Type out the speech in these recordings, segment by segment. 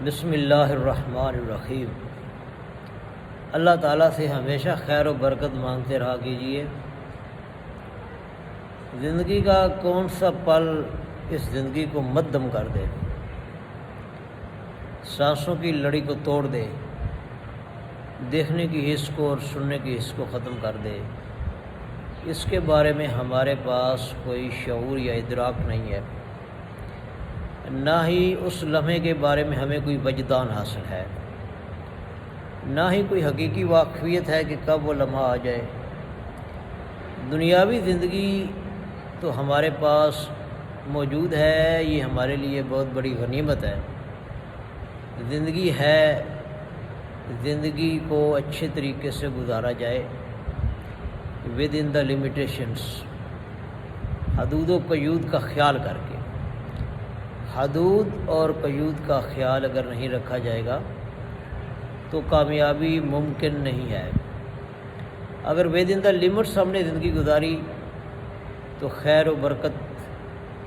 بسم اللہ الرحمن الرحیم۔ اللہ تعالیٰ سے ہمیشہ خیر و برکت مانگتے رہا کیجیے۔ زندگی کا کون سا پل اس زندگی کو مدھم کر دے، سانسوں کی لڑی کو توڑ دے، دیکھنے کی حس کو اور سننے کی حس کو ختم کر دے، اس کے بارے میں ہمارے پاس کوئی شعور یا ادراک نہیں ہے، نہ ہی اس لمحے کے بارے میں ہمیں کوئی وجدان حاصل ہے، نہ ہی کوئی حقیقی واقفیت ہے کہ کب وہ لمحہ آ جائے۔ دنیاوی زندگی تو ہمارے پاس موجود ہے، یہ ہمارے لیے بہت بڑی غنیمت ہے۔ زندگی ہے، زندگی کو اچھے طریقے سے گزارا جائے ود ان دا لمیٹیشنس، حدود و قیود کا خیال کر کے۔ حدود اور قیود کا خیال اگر نہیں رکھا جائے گا تو کامیابی ممکن نہیں ہے۔ اگر ود ان دا لمٹس ہم نے زندگی گزاری تو خیر و برکت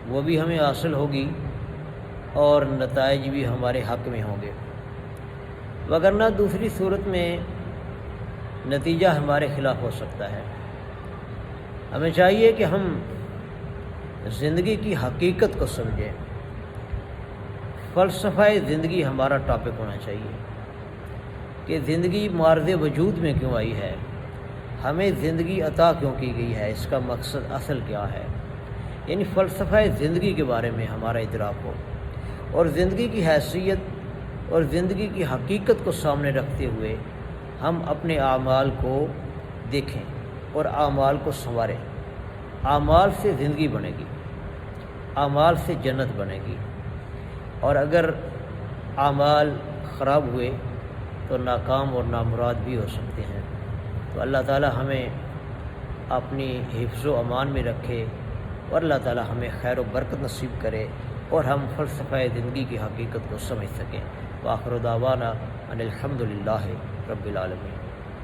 وہ بھی ہمیں حاصل ہوگی اور نتائج بھی ہمارے حق میں ہوں گے، وگرنہ دوسری صورت میں نتیجہ ہمارے خلاف ہو سکتا ہے۔ ہمیں چاہیے کہ ہم زندگی کی حقیقت کو سمجھیں۔ فلسفہ زندگی ہمارا ٹاپک ہونا چاہیے کہ زندگی معرض وجود میں کیوں آئی ہے، ہمیں زندگی عطا کیوں کی گئی ہے، اس کا مقصد اصل کیا ہے، یعنی فلسفہ زندگی کے بارے میں ہمارا ادراک ہو، اور زندگی کی حیثیت اور زندگی کی حقیقت کو سامنے رکھتے ہوئے ہم اپنے اعمال کو دیکھیں اور اعمال کو سنواریں۔ اعمال سے زندگی بنے گی، اعمال سے جنت بنے گی، اور اگر اعمال خراب ہوئے تو ناکام اور نامراد بھی ہو سکتے ہیں۔ تو اللہ تعالی ہمیں اپنی حفظ و امان میں رکھے، اور اللہ تعالی ہمیں خیر و برکت نصیب کرے اور ہم فلسفہ زندگی کی حقیقت کو سمجھ سکیں۔ وآخر دعوانا ان الحمد للہ رب العالمین۔